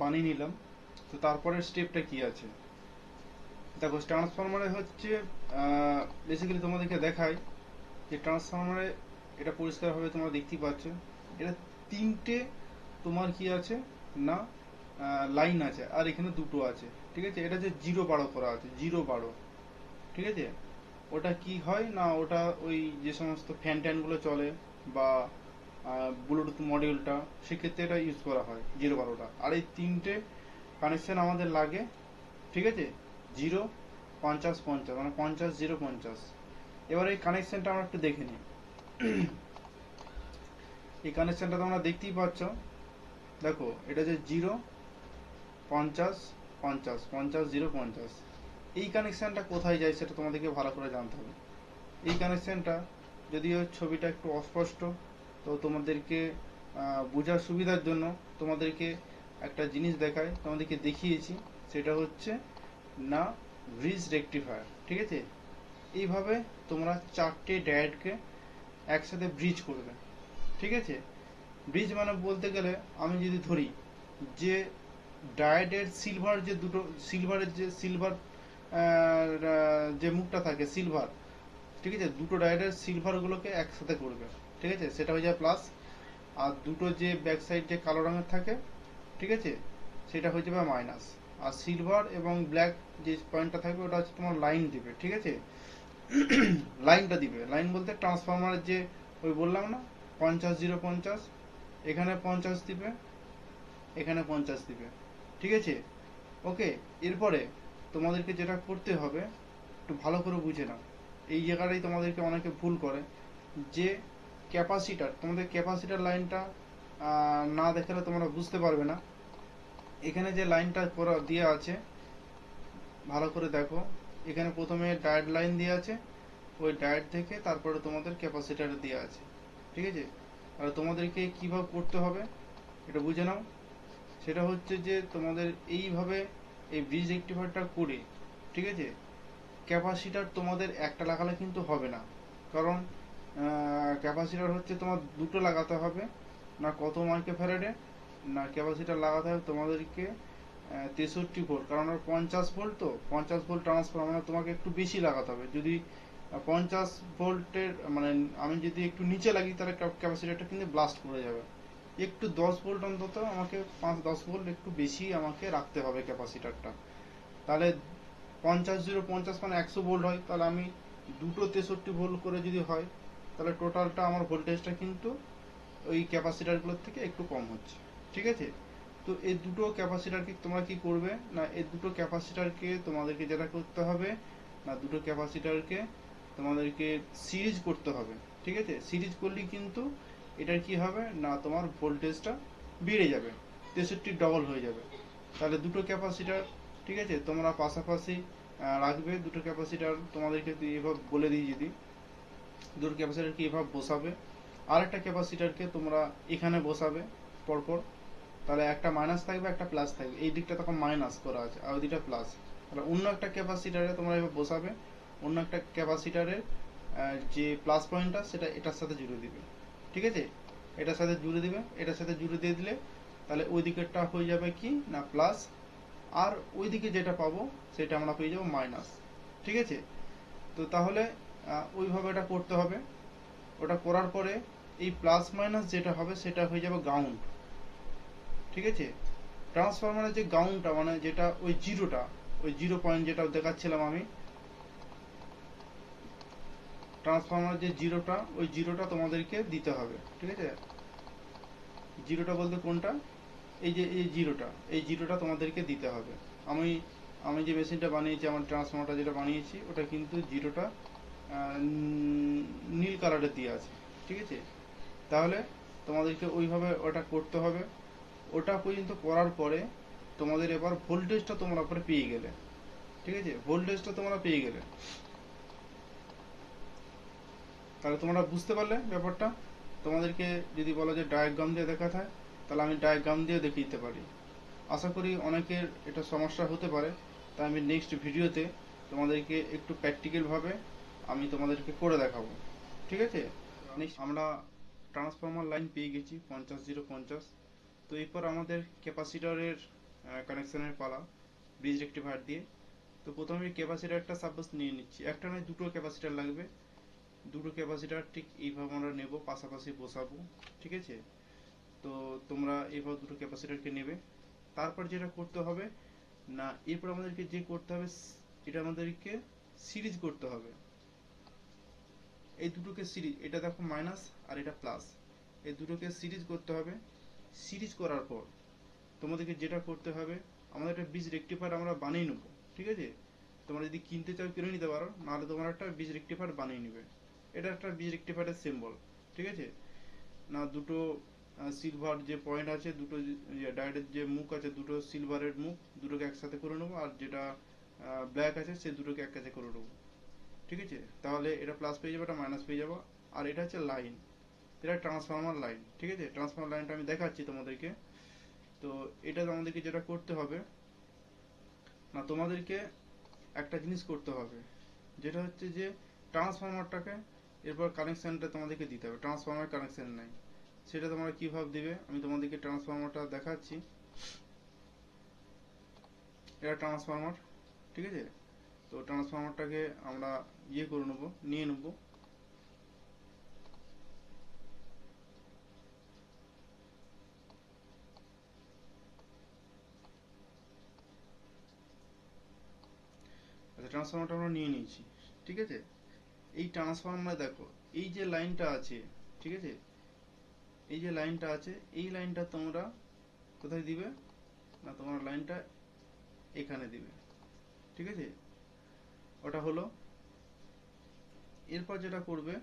বানিয়ে নিলাম। তো তারপরের স্টেপটা কি আছে দেখো। ট্রান্সফরমারে হচ্ছে বেসিক্যালি তোমাদেরকে দেখাই যে ট্রান্সফরমারে এটা পরিষ্কারভাবে তোমরা দেখতেই পাচ্ছ। এটা তিনটে তোমার কি আছে না লাইন আছে, আর এখানে দুটো আছে। ঠিক আছে, এটা যে 0 12 করা আছে, 0 12। ঠিক আছে, ওটা কি হয় না, ওটা ওই যে সমস্ত ফ্যান ট্যানগুলো চলে বা ব্লুটুথ মডিউলটা, সেক্ষেত্রে এটা ইউজ করা হয় 0 12টা। আর এই তিনটে কানেকশন আমাদের লাগে। ঠিক আছে, 0 50 50 মানে 50 0 50। এবার এই কানেকশনটা আমরা একটু দেখে নিই। এই কানেকশনটা তোমরা দেখতেই পাচ্ছ। দেখো, এটা যে 0 50 50 50 0 50, এই কানেকশনটা কোথায় যায় সেটা তোমাদেরকে ভালো করে জানতে হবে। এই কানেকশনটা যদিও ছবিটা একটু অস্পষ্ট, তো তোমাদেরকে বোঝার সুবিধার জন্য তোমাদেরকে একটা জিনিস দেখাই, তোমাদেরকে দেখিয়েছি। সেটা হচ্ছে না ব্রিজ রেকটিফায়ার। ঠিক আছে, এইভাবে তোমরা চারটে ডায়োডকে একসাথে ব্রিজ করবে। ঠিক আছে, ব্রিজ মানে বলতে গেলে আমি যদি ধরি যে ডায়োডের সিলভার যে দুটো, সিলভারের যে সিলভার যে মুখটা থাকে সিলভার। ঠিক আছে, দুটো ডায়োডের সিলভারগুলোকে একসাথে করবে। ঠিক আছে, সেটা হয়ে যায় প্লাস। আর দুটো যে ব্যাক সাইড যে কালো রঙের থাকে, ঠিক আছে, সেটা হয়ে যাবে মাইনাস। আর সিলভার এবং ব্ল্যাক যে পয়েন্টটা থাকবে ওটা হচ্ছে তোমার লাইন দিবে। ঠিক আছে, লাইনটা দিবে। লাইন বলতে ট্রান্সফরমারের যে ওই বললাম না 50 0 50, এখানে 50 দিবে, এখানে 50 দিবে। ঠিক আছে, ওকে। এরপরে তোমাদেরকে যেটা করতে হবে একটু ভালো করে বুঝে নাও। এই জায়গাটাই তোমাদেরকে অনেকে ভুল করে, যে ক্যাপাসিটার, তোমাদের ক্যাপাসিটার লাইনটা না দেখালে তোমরা বুঝতে পারবে না। এখানে যে লাইনটা করা দেওয়া আছে ভালো করে দেখো। এখানে প্রথমে ডায়োড লাইন দেওয়া আছে, ওই ডায়োড থেকে তারপরে তোমাদের ক্যাপাসিটার দেওয়া আছে। ঠিক আছে, আর তোমাদেরকে কিভাবে করতে হবে এটা বুঝে নাও। সেটা হচ্ছে যে তোমাদের এইভাবে এই ব্রিজ রেক্টিফায়ারটা করে, ঠিক আছে, ক্যাপাসিটার তোমাদের একটা লাগালে কিন্তু হবে না। কারণ ক্যাপাসিটার হচ্ছে তোমার দুটো লাগাতে হবে। না কত মাইক্রোফ্যারাডে না ক্যাপাসিটার লাগাতে হবে তোমাদেরকে 63 ভোল্ট। কারণ 50 ভোল্ট, তো 50 ভোল্ট ট্রান্সফরমার তোমাকে একটু বেশি লাগাতে হবে। যদি 50 ভোল্টের মানে আমি যদি একটু নিচে লাগি তাহলে ক্যাপাসিটারটা কিন্তু ব্লাস্ট করে যাবে। একটু 10 ভোল্ট অন্তত আমাকে, 5 10 ভোল্ট একটু বেশি আমাকে রাখতে হবে ক্যাপাসিটারটা। তাহলে 50 0 50 মানে 100 ভোল্ট হয়, তাহলে আমি দুটো 63 ভোল্ট করে যদি হয়, তাহলে টোটালটা আমার ভোল্টেজটা কিন্তু ওই ক্যাপাসিটারগুলোর থেকে একটু কম হচ্ছে। ঠিক আছে, তো এই দুটো ক্যাপাসিটারকে তোমরা কি করবে না, এই দুটো ক্যাপাসিটারকে তোমাদেরকে যেটা করতে হবে না, দুটো ক্যাপাসিটারকে তোমাদেরকে সিরিজ করতে হবে। ঠিক আছে, সিরিজ করলে কিন্তু এটার কি হবে না, তোমার ভোল্টেজটা বেড়ে যাবে, 63 ডবল হয়ে যাবে। তাহলে দুটো ক্যাপাসিটার, ঠিক আছে, তোমরা পাশাপাশি রাখবে। দুটো ক্যাপাসিটার তোমাদেরকে এভাবে বলে দিই, যদি দুটো ক্যাপাসিটারকে এভাবে বসাবে, আর একটা ক্যাপাসিটারকে তোমরা এখানে বসাবে পরপর। তাহলে একটা মাইনাস থাকবে, একটা প্লাস থাকবে। এই দিকটা তখন মাইনাস করা আছে আর ওই দিকটা প্লাস। তাহলে অন্য একটা ক্যাপাসিটারে তোমরা এভাবে বসাবে, অন্য একটা ক্যাপাসিটারের যে প্লাস পয়েন্টটা সেটা এটার সাথে জুড়ে দিবে। ঠিক আছে, এটার সাথে জুড়ে দিবে, এটার সাথে জুড়ে দিয়ে দিলে তাহলে ওই দিকেরটা হয়ে যাবে কি না প্লাস, আর ওই দিকে যেটা পাবো সেটা আমরা পেয়ে যাবো মাইনাস। ঠিক আছে, তো তাহলে ওইভাবে এটা করতে হবে। ওটা করার পরে এই প্লাস মাইনাস যেটা হবে সেটা হয়ে যাবে গ্রাউন্ড। ঠিক আছে, ট্রান্সফরমারের যে গ্রাউন্ডটা মানে যেটা ওই জিরোটা, ওই 0 পয়েন্ট যেটা দেখাচ্ছিলাম আমি, ট্রান্সফরমারের যে জিরোটা, ওই জিরোটা তোমাদেরকে দিতে হবে। ঠিক আছে, জিরোটা বলতে কোনটা, এই যে এই জিরোটা, এই জিরোটা তোমাদেরকে দিতে হবে। আমি আমি যে মেশিনটা বানিয়েছি, আমার ট্রান্সফরমারটা যেটা বানিয়েছি, ওটা কিন্তু জিরোটা নীল কালারের দিয়ে আছে। ঠিক আছে, তাহলে তোমাদেরকে ওইভাবে ওটা করতে হবে। ওটা পর্যন্ত করার পরে তোমাদের এবার ভোল্টেজটা তোমরা পরে পেয়ে গেলে। ঠিক আছে, ভোল্টেজটা তোমরা পেয়ে গেলে, তাহলে তোমরা বুঝতে পারলে ব্যাপারটা। তোমাদেরকে যদি বলো যে ডায়াগ্রাম দিয়ে দেখাতে হয়, তাহলে আমি ডায়াগ্রাম দিয়ে দেখিয়ে দিতে পারি। আশা করি অনেকের এটা সমস্যা হতে পারে, তাই আমি নেক্সট ভিডিওতে তোমাদেরকে একটু প্র্যাকটিক্যালভাবে আমি তোমাদেরকে করে দেখাবো। ঠিক আছে, নেক্সট আমরা ট্রান্সফরমার লাইন পেয়ে গেছি 50 0 50। তো এরপর আমাদের ক্যাপাসিটরের কানেকশনের পালা ব্রিজ রেক্টিফায়ার দিয়ে। তো প্রথমে ক্যাপাসিটারটা সাপোজ নিয়ে নিচ্ছি, একটা নয় দুটো ক্যাপাসিটার লাগবে। দুটো ক্যাপাসিটার ঠিক এইভাবে আমরা নেব, পাশাপাশি বসাবো, ঠিক আছে। তো তোমরা এইভাবে দুটো ক্যাপাসিটারকে নেবে। তারপর যেটা করতে হবে না, এরপর আমাদেরকে যে করতে হবে, এটা আমাদেরকে সিরিজ করতে হবে। এই দুটোকে সিরিজ, এটা দেখো মাইনাস আর এটা প্লাস, এই দুটোকে সিরিজ করতে হবে। সিরিজ করার পর তোমাদেরকে যেটা করতে হবে, আমাদের একটা বীজ রেক্টিফায়ার আমরা বানিয়ে নেবো, ঠিক আছে। তোমরা যদি কিনতে চাও কিনে নিতে পারো, নাহলে তোমরা একটা বীজ রেক্টিফায়ার বানিয়ে নিবে। এটা একটা বীজ রেক্টিফায়ারের সিম্বল, ঠিক আছে না। দুটো সিলভার যে পয়েন্ট আছে, দুটো ডায়োডের যে মুখ আছে, দুটো সিলভারের মুখ, দুটোকে একসাথে করে নেবো, আর যেটা ব্ল্যাক আছে সে দুটোকে এক কাছে করে নেবো, ঠিক আছে। তাহলে এটা প্লাস পেয়ে যাবে, এটা মাইনাস পেয়ে যাবো। আর এটা হচ্ছে লাইন, এটা ট্রান্সফরমার লাইন, ঠিক আছে। ট্রান্সফরমার লাইনটা আমি দেখাচ্ছি তোমাদেরকে। তো এটা আমাদেরকে যেটা করতে হবে না, তোমাদেরকে একটা জিনিস করতে হবে, যেটা হচ্ছে যে ট্রান্সফরমারটাকে এরপর কানেকশনটা তোমাদেরকে দিতে হবে। ট্রান্সফরমার কানেকশন নাই, সেটা তোমরা কিভাবে দিবে আমি তোমাদেরকে ট্রান্সফরমারটা দেখাচ্ছি। এটা ট্রান্সফরমার, ঠিক আছে। তো ট্রান্সফরমারটাকে আমরা করে নেবো, নিয়ে নেবো। আচ্ছা, ট্রান্সফরমারটা আমরা নিয়ে নিয়েছি, ঠিক আছে। এই ট্রান্সফরমার দেখো, এই যে লাইনটা আছে, ঠিক আছে, এই যে লাইনটা আছে, এই লাইনটা তোমরা কোথায় দিবে না, তোমার লাইনটা এখানে দিবে, ঠিক আছে। ওটা হলো। এরপর যেটা করবে,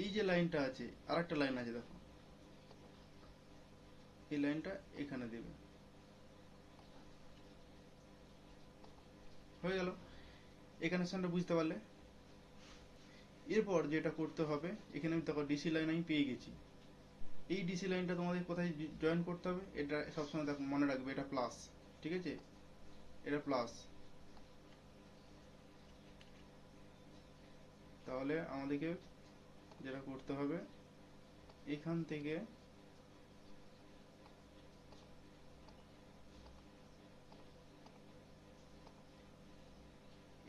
এই যে লাইনটা আছে, আর একটা লাইন আছে দেখো, এই লাইনটা এখানে দিবে, হয়ে গেল। এই কানেকশনটা বুঝতে পারলে। এরপর যেটা করতে হবে, এখানে দেখো ডিসি লাইন আমি পেয়ে গেছি। এই ডিসি লাইনটা তোমাদের কোথায় জয়েন করতে হবে, এটা সবসময় দেখো মনে রাখবে, এটা প্লাস, ঠিক আছে, এটা প্লাস। তাহলে আমাদেরকে যেটা করতে হবে, এখান থেকে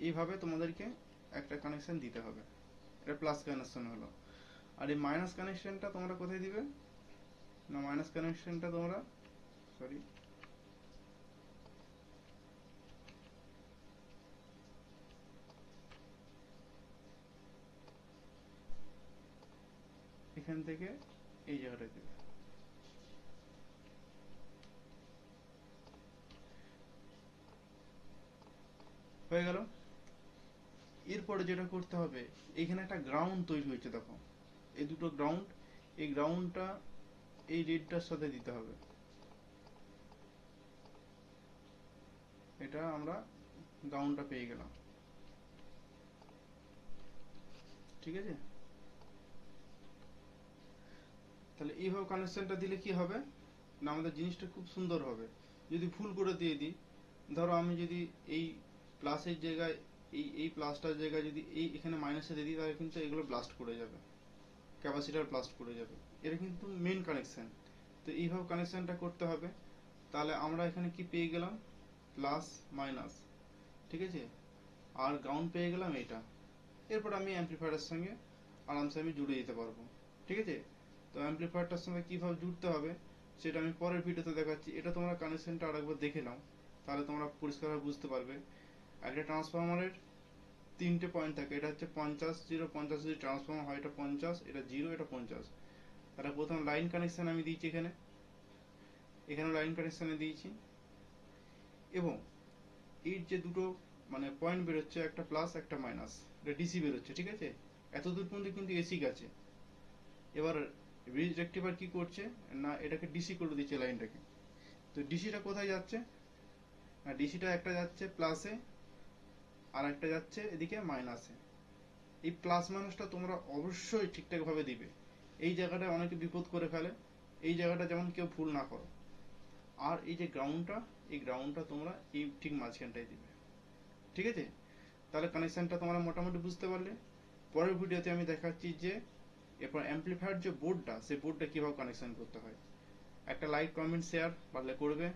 এইভাবে তোমাদেরকে একটা কানেকশন দিতে হবে। এটা প্লাস কানেকশন হলো। আর এই মাইনাস কানেকশনটা তোমরা কোথায় দিবে না, মাইনাস কানেকশনটা তোমরা, সরি, এখান থেকে এই জায়গাটা দিবে, হয়ে গেল। এরপরে যেটা করতে হবে, এখানে একটা গ্রাউন্ড তৈরি হয়েছে দেখো, এই দুটো গ্রাউন্ড, এই গ্রাউন্ডটা এই রেডটার সাথে দিতে হবে। এটা আমরা গ্রাউন্ডটা পেয়ে গেলাম, ঠিক আছে। তাহলে এইভাবে কানেকশনটা দিলে কি হবে না, আমাদের জিনিসটা খুব সুন্দর হবে। যদি ভুল করে দিয়ে দিই, ধরো আমি যদি এই প্লাসের জায়গায়, এই প্লাসটার জায়গায় যদি এই এখানে মাইনাসে দিয়ে দিই, তাহলে কিন্তু এগুলো ব্লাস্ট করে যাবে, ক্যাপাসিটার ব্লাস্ট করে যাবে। এটা কিন্তু মেন কানেকশন। তো এইভাবে কানেকশনটা করতে হবে। তাহলে আমরা এখানে কি পেয়ে গেলাম, প্লাস মাইনাস, ঠিক আছে, আর গ্রাউন্ড পেয়ে গেলাম এটা। এরপর আমি অ্যাম্পলিফায়ারের সঙ্গে আরামসে আমি জুড়ে দিতে পারবো, ঠিক আছে। তো অ্যাম্পলিফায়ারটার সঙ্গে কিভাবে জুড়তে হবে সেটা আমি পরের ভিডিওতে দেখাচ্ছি। এটা তোমরা কানেকশনটা আরেকবার দেখে নাও, তাহলে তোমরা পরিষ্কারভাবে বুঝতে পারবে। একটা ট্রান্সফরমারের তিনটে পয়েন্ট থাকে, এটা হচ্ছে 50 0 50, যদি ট্রান্সফরমার হয় এটা 50, এটা 0, এটা 50। তাহলে প্রথম লাইন কানেকশন আমি দিয়েছি এখানে, এখানে লাইন কানেকশনে দিয়েছি। এবং এর যে দুটো মানে পয়েন্ট বেরোচ্ছে, একটা প্লাস একটা মাইনাস, এটা ডিসি বেরোচ্ছে, ঠিক আছে। এতদূর পর্যন্ত কিন্তু এসি গেছে। এবার ব্রিজ রেক্টিফায়ার কি করছে না, এটাকে ডিসি করে দিচ্ছে লাইনটাকে। তো ডিসিটা কোথায় যাচ্ছে না, ডিসিটা একটা যাচ্ছে প্লাসে, আর একটা যাচ্ছে এদিকে মাইনাসে। এই প্লাস মাইনাসটা তোমরা অবশ্যই ঠিকঠাক ভাবে দিবে। এই জায়গাটায় অনেকে বিপদ করে ফেলে, এই জায়গাটা যেমন কেউ ভুল না করো। আর এই যে গ্রাউন্ডটা, এই গ্রাউন্ডটা তোমরা এই ঠিক মাঝখানটায় দিবে, ঠিক আছে। তাহলে কানেকশনটা তোমরা মোটামুটি বুঝতে পারলে। পরের ভিডিওতে আমি দেখাচ্ছি যে এরপর অ্যাম্পলিফায়ার যে বোর্ডটা, সেই বোর্ডটা কিভাবে কানেকশন করতে হয়। একটা লাইক কমেন্ট শেয়ার পারলে করবে।